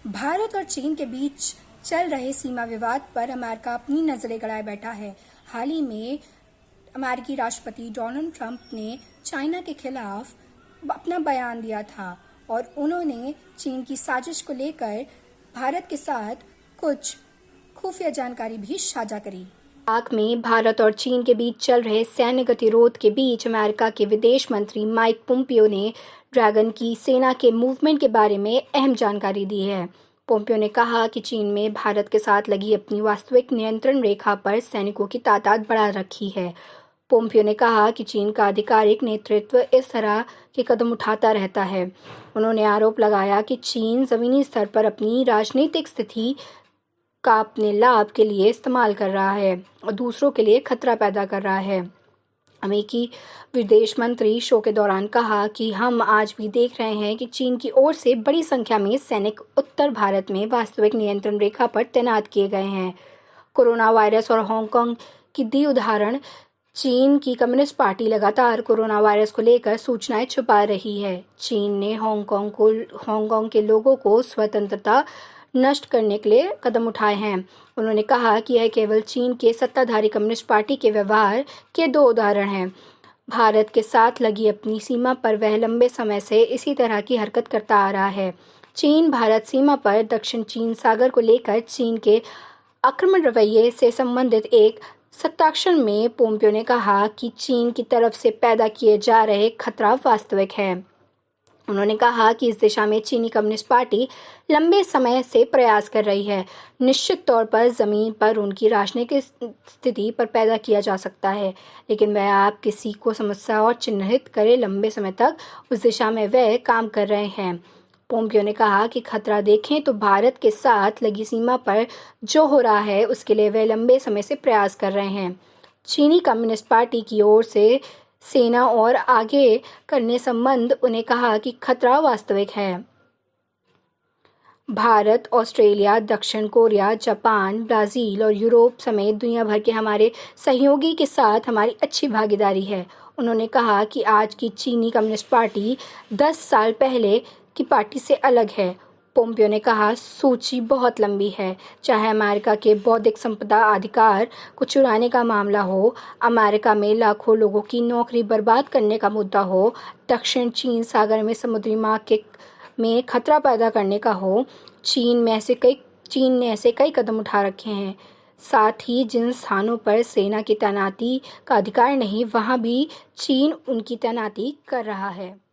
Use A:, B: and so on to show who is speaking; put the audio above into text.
A: भारत और चीन के बीच चल रहे सीमा विवाद पर अमेरिका अपनी नजरें गड़ाए बैठा है। हाल ही में अमेरिकी राष्ट्रपति डोनाल्ड ट्रंप ने चाइना के खिलाफ अपना बयान दिया था और उन्होंने चीन की साजिश को लेकर भारत के साथ कुछ खुफिया जानकारी भी साझा करी। पाक में भारत और चीन के बीच चल रहे सैन्य गतिरोध के बीच अमेरिका के विदेश मंत्री माइक पोम्पियो ने ड्रैगन की सेना के मूवमेंट के बारे में अहम जानकारी दी है। पोम्पियो ने कहा कि चीन में भारत के साथ लगी अपनी वास्तविक नियंत्रण रेखा पर सैनिकों की तादाद बढ़ा रखी है। पोम्पियो ने कहा कि चीन का आधिकारिक नेतृत्व इस तरह के कदम उठाता रहता है। उन्होंने आरोप लगाया कि चीन जमीनी स्तर पर अपनी राजनीतिक स्थिति का अपने लाभ के लिए इस्तेमाल कर रहा है और दूसरों के लिए खतरा पैदा कर रहा है। अमेरिकी विदेश मंत्री शो के दौरान कहा कि हम आज भी देख रहे हैं कि चीन की ओर से बड़ी संख्या में सैनिक उत्तर भारत में वास्तविक नियंत्रण रेखा पर तैनात किए गए हैं। कोरोना वायरस और हांगकांग की दी उदाहरण, चीन की कम्युनिस्ट पार्टी लगातार कोरोना वायरस को लेकर सूचनाएं छुपा रही है। चीन ने हांगकांग के लोगों को स्वतंत्रता नष्ट करने के लिए कदम उठाए हैं। उन्होंने कहा कि यह केवल चीन के सत्ताधारी कम्युनिस्ट पार्टी के व्यवहार के दो उदाहरण हैं। भारत के साथ लगी अपनी सीमा पर वह लंबे समय से इसी तरह की हरकत करता आ रहा है। चीन भारत सीमा पर दक्षिण चीन सागर को लेकर चीन के आक्रामक रवैये से संबंधित एक हस्ताक्षर में पोम्पियो ने कहा कि चीन की तरफ से पैदा किए जा रहे खतरा वास्तविक है। उन्होंने कहा कि इस दिशा में चीनी कम्युनिस्ट पार्टी लंबे समय से प्रयास कर रही है। निश्चित तौर पर जमीन पर उनकी राजनीतिक स्थिति पर पैदा किया जा सकता है, लेकिन वह आप किसी को समस्या और चिन्हित करे लंबे समय तक उस दिशा में वह काम कर रहे हैं। पोम्पियो ने कहा कि खतरा देखें तो भारत के साथ लगी सीमा पर जो हो रहा है उसके लिए वे लंबे समय से प्रयास कर रहे हैं। चीनी कम्युनिस्ट पार्टी की ओर से सेना और आगे करने संबंध उन्हें कहा कि खतरा वास्तविक है। भारत, ऑस्ट्रेलिया, दक्षिण कोरिया, जापान, ब्राजील और यूरोप समेत दुनिया भर के हमारे सहयोगी के साथ हमारी अच्छी भागीदारी है। उन्होंने कहा कि आज की चीनी कम्युनिस्ट पार्टी 10 साल पहले की पार्टी से अलग है। पोम्पियो ने कहा, सूची बहुत लंबी है, चाहे अमेरिका के बौद्धिक संपदा अधिकार को चुराने का मामला हो, अमेरिका में लाखों लोगों की नौकरी बर्बाद करने का मुद्दा हो, दक्षिण चीन सागर में समुद्री मार्ग में खतरा पैदा करने का हो। चीन ने ऐसे कई कदम उठा रखे हैं। साथ ही जिन स्थानों पर सेना की तैनाती का अधिकार नहीं, वहां भी चीन उनकी तैनाती कर रहा है।